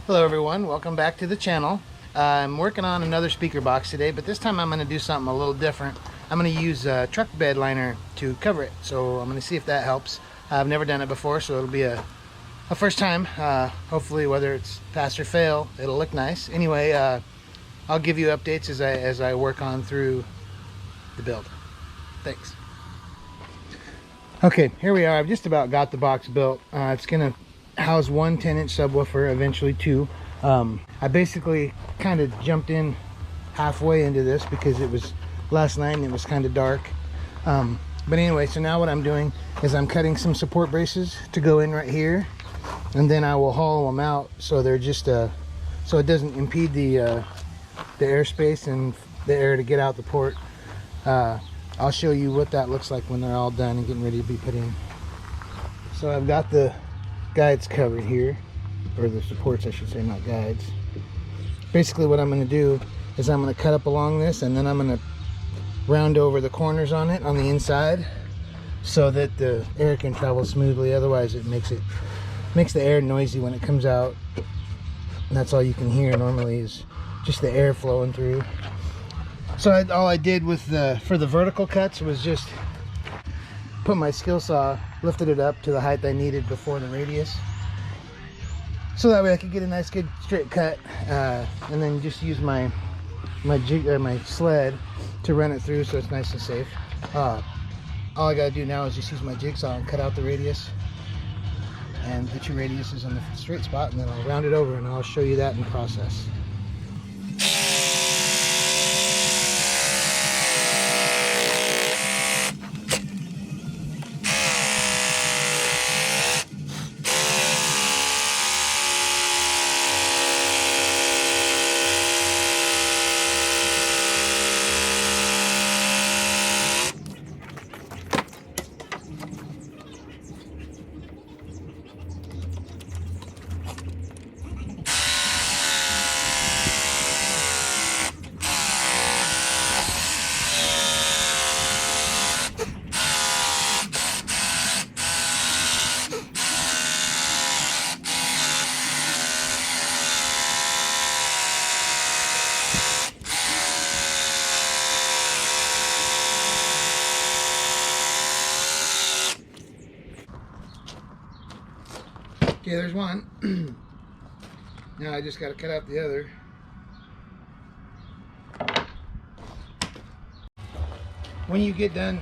Hello everyone, welcome back to the channel. I'm working on another speaker box today, but this time I'm going to do something a little different. I'm going to use a truck bed liner to cover it, so I'm going to see if that helps. I've never done it before, so it'll be a first time. Hopefully, whether it's pass or fail, it'll look nice. Anyway, I'll give you updates as I work on through the build. Thanks. Okay, here we are. I've just about got the box built. It's going to house one 10-inch subwoofer, eventually two. I basically kind of jumped in halfway into this because it was last night and it was kind of dark. But anyway, so now what I'm doing is I'm cutting some support braces to go in right here, and then I will hollow them out so they're just so it doesn't impede the airspace and the air to get out the port. I'll show you what that looks like when they're all done and getting ready to be put in. So I've got the guides covered here, or the supports I should say, not guides. Basically what I'm going to do is I'm going to cut up along this, and then I'm going to round over the corners on it on the inside so that the air can travel smoothly. Otherwise it makes the air noisy when it comes out, and that's all you can hear normally is just the air flowing through. So all I did with for the vertical cuts was just put my skill saw, lifted it up to the height I needed before the radius, so that way I could get a nice good straight cut, and then just use my sled to run it through so it's nice and safe. All I gotta do now is just use my jigsaw and cut out the radius and the two radiuses on the straight spot, and then I'll round it over and I'll show you that in process. Okay, there's one. Now I just got to cut out the other. When you get done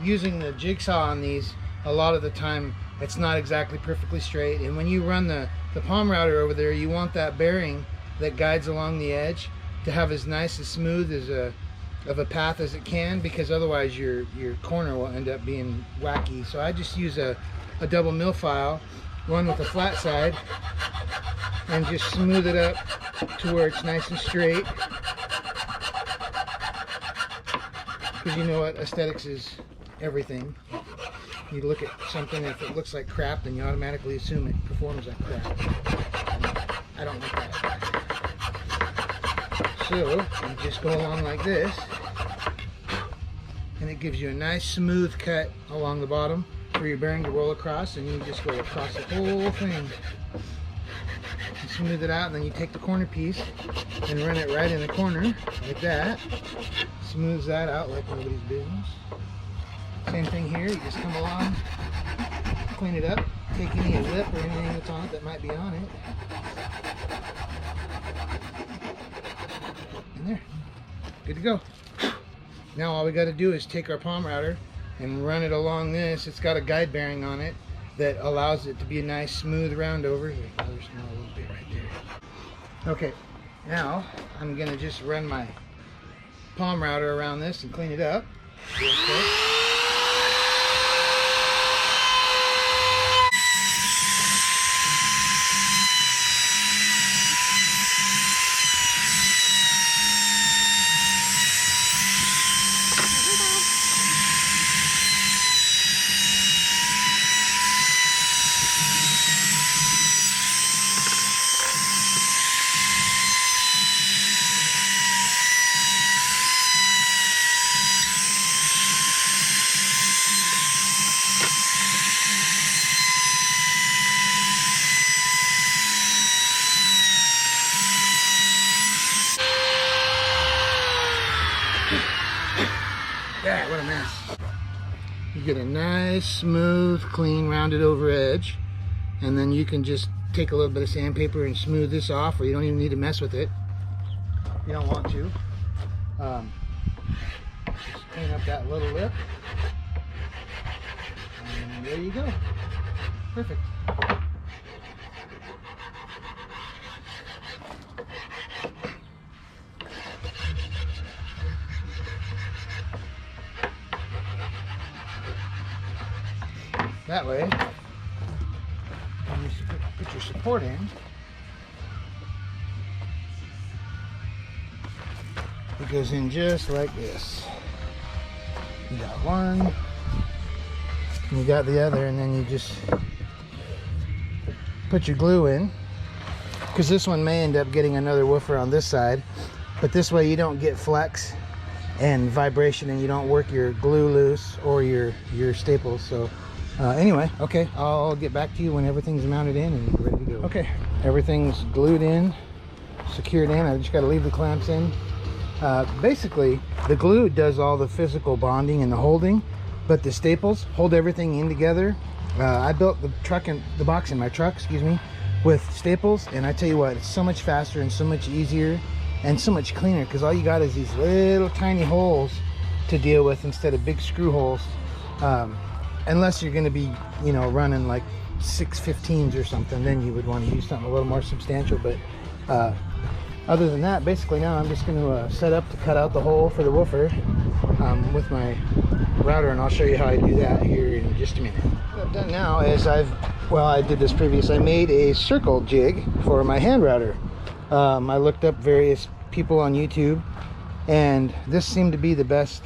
using the jigsaw on these, a lot of the time it's not exactly perfectly straight, and when you run the palm router over there, you want that bearing that guides along the edge to have as nice, as smooth as of a path as it can, because otherwise your corner will end up being wacky. So I just use a double mill file, one with a flat side, and just smooth it up to where it's nice and straight, because you know what, aesthetics is everything. You look at something, if it looks like crap, then you automatically assume it performs like crap. I don't like that. So you just go along like this, and it gives you a nice smooth cut along the bottom for your bearing to roll across, and you just go across the whole thing. You smooth it out, and then you take the corner piece and run it right in the corner like that. Smooths that out like nobody's business. Same thing here, you just come along, clean it up, take any lip or anything that's on it that might be on it, and there, good to go. Now all we got to do is take our palm router and run it along this. It's got a guide bearing on it that allows it to be a nice smooth round over. There's another small little bit right there. Okay, now I'm gonna just run my palm router around this and clean it up real quick. that, what a mess. You get a nice, smooth, clean, rounded over edge. And then you can just take a little bit of sandpaper and smooth this off, or you don't even need to mess with it. You don't want to. Just clean up that little lip. And there you go. Perfect. That way, when you put your support in, it goes in just like this. You got one, and you got the other, and then you just put your glue in, because this one may end up getting another woofer on this side, but this way you don't get flex and vibration, and you don't work your glue loose or your staples. So anyway, okay, I'll get back to you when everything's mounted in and ready to go. Okay, everything's glued in, secured in. I just got to leave the clamps in. Basically, the glue does all the physical bonding and the holding, but the staples hold everything in together. I built the box in my truck, excuse me, with staples, and I tell you what, it's so much faster and so much easier and so much cleaner, because all you got is these little tiny holes to deal with instead of big screw holes. Unless you're going to be, you know, running like 615s or something, then you would want to use something a little more substantial. But other than that, basically now I'm just going to set up to cut out the hole for the woofer with my router, and I'll show you how I do that here in just a minute. What I've done now is I did this previous. I made a circle jig for my hand router. I looked up various people on YouTube, and this seemed to be the best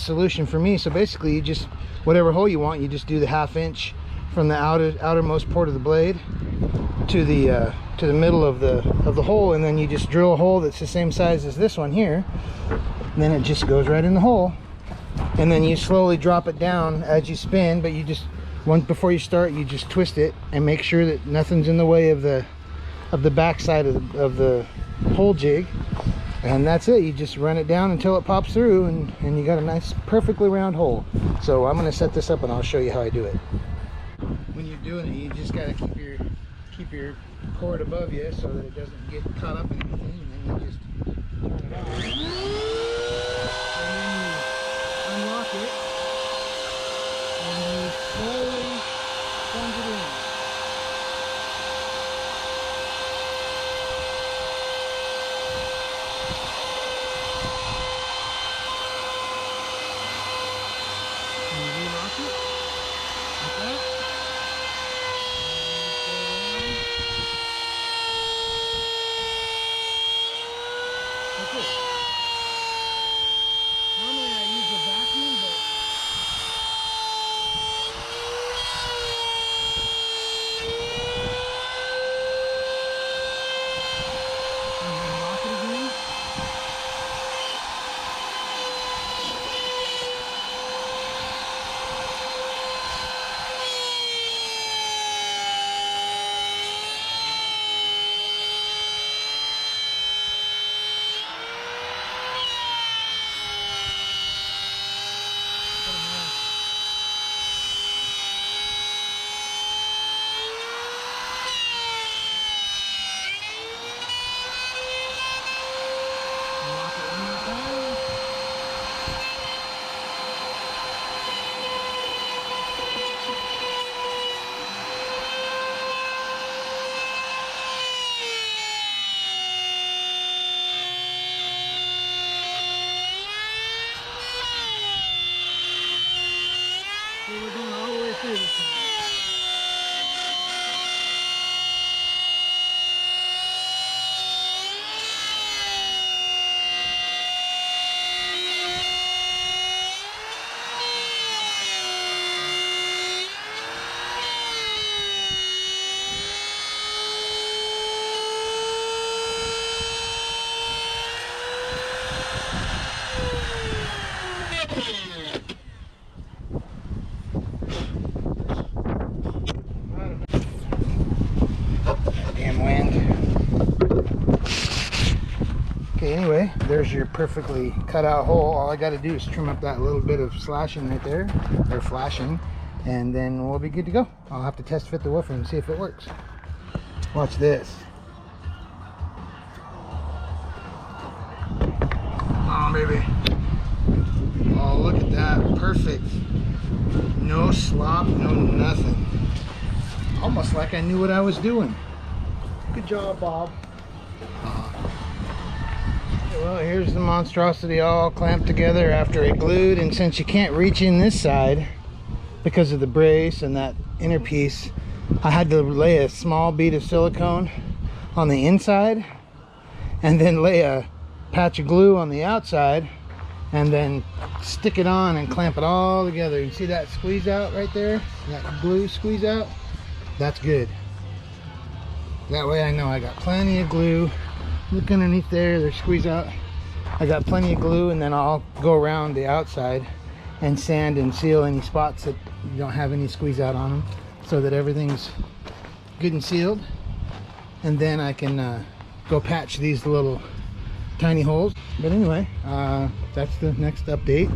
solution for me. So basically, you just, whatever hole you want, you just do the 1/2 inch from the outermost port of the blade to the middle of the hole, and then you just drill a hole that's the same size as this one here, and then it just goes right in the hole. And then you slowly drop it down as you spin, but you just, before you start, you just twist it and make sure that nothing's in the way of the back side of the hole jig. And that's it. You just run it down until it pops through, and you got a nice, perfectly round hole. So I'm going to set this up and I'll show you how I do it. When you're doing it, you just got to keep your cord above you so that it doesn't get caught up in anything, and then you just turn it on. And then you unlock it, and you slowly plunge it in. Normally I use a vacuum, but there's your perfectly cut out hole. All I got to do is trim up that little bit of slashing right there, or flashing, and then we'll be good to go. I'll have to test fit the woofer and see if it works. Watch this. Oh, baby. Oh, look at that. Perfect. No slop, no nothing. Almost like I knew what I was doing. Good job, Bob. Well, here's the monstrosity all clamped together after it glued, and since you can't reach in this side because of the brace and that inner piece, I had to lay a small bead of silicone on the inside and then lay a patch of glue on the outside and then stick it on and clamp it all together. You see that squeeze out right there? That glue squeeze out? That's good. That way I know I got plenty of glue. Look underneath there, there's squeeze out. I got plenty of glue, and then I'll go around the outside and sand and seal any spots that don't have any squeeze out on them, so that everything's good and sealed. And then I can go patch these little tiny holes. But anyway, that's the next update.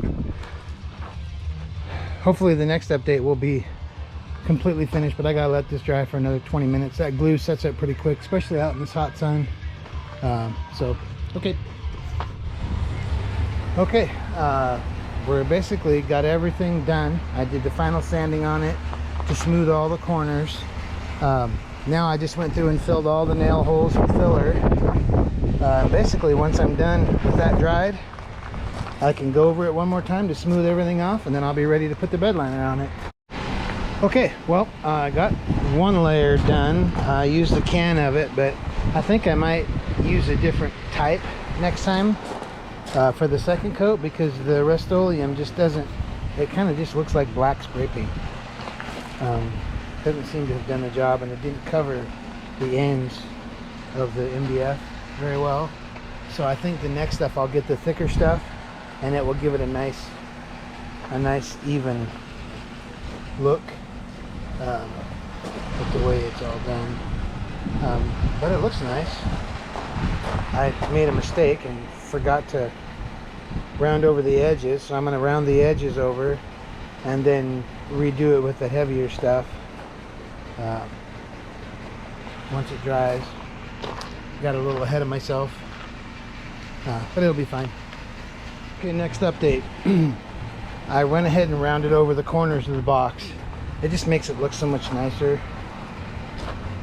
Hopefully the next update will be completely finished, but I gotta let this dry for another 20 minutes. That glue sets up pretty quick, especially out in this hot sun. So okay, we're basically got everything done. I did the final sanding on it to smooth all the corners. Now I just went through and filled all the nail holes with filler. Basically, once I'm done with that dried, I can go over it one more time to smooth everything off, and then I'll be ready to put the bed liner on it. Okay, well, I got one layer done. I used a can of it, but I think I might use a different type next time for the second coat, because the Rust-Oleum just doesn't, it kind of just looks like black spray paint. Doesn't seem to have done the job, and it didn't cover the ends of the MDF very well. So I think the next stuff, I'll get the thicker stuff, and it will give it a nice even look with the way it's all done. But it looks nice. I made a mistake and forgot to round over the edges, so I'm going to round the edges over and then redo it with the heavier stuff once it dries. Got a little ahead of myself, but it'll be fine. Okay, next update. I went ahead and rounded over the corners of the box. It just makes it look so much nicer.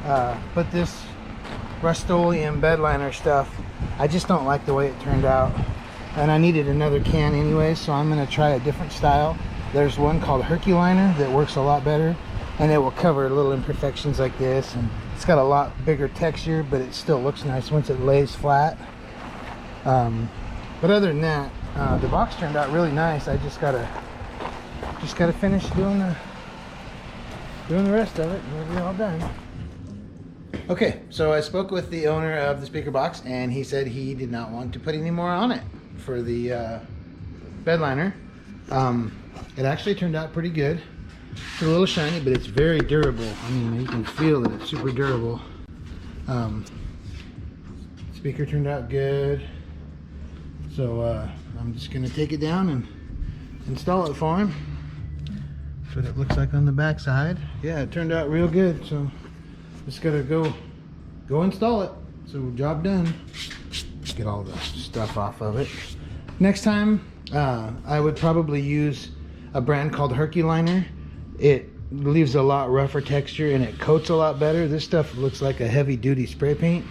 But this Rust-Oleum bed liner stuff, I just don't like the way it turned out, and I needed another can anyway, so I'm going to try a different style. There's one called Herculiner that works a lot better, and it will cover little imperfections like this, and it's got a lot bigger texture, but it still looks nice once it lays flat. But other than that, the box turned out really nice. I just gotta finish doing the rest of it, and we'll be all done. Okay, so I spoke with the owner of the speaker box, and he said he did not want to put any more on it for the bed liner. It actually turned out pretty good. It's a little shiny, but it's very durable. I mean, you can feel that it's super durable. Speaker turned out good. So I'm just gonna take it down and install it for him. That's what it looks like on the back side. Yeah, it turned out real good. So just gotta go install it. So job done. Get all the stuff off of it. Next time, I would probably use a brand called Herculiner. It leaves a lot rougher texture and it coats a lot better. This stuff looks like a heavy duty spray paint,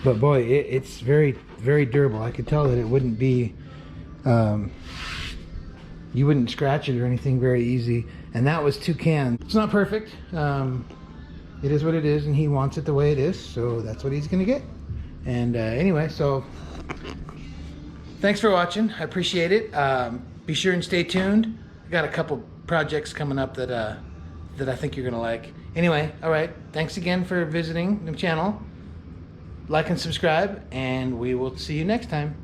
but boy, it's very, very durable. I could tell that it wouldn't be, you wouldn't scratch it or anything very easy. And that was 2 cans. It's not perfect. It is what it is, and he wants it the way it is, so that's what he's gonna get. And anyway, so thanks for watching. I appreciate it. Be sure and stay tuned. I got a couple projects coming up that I think you're gonna like. Anyway, all right, thanks again for visiting the channel. Like and subscribe, and we will see you next time.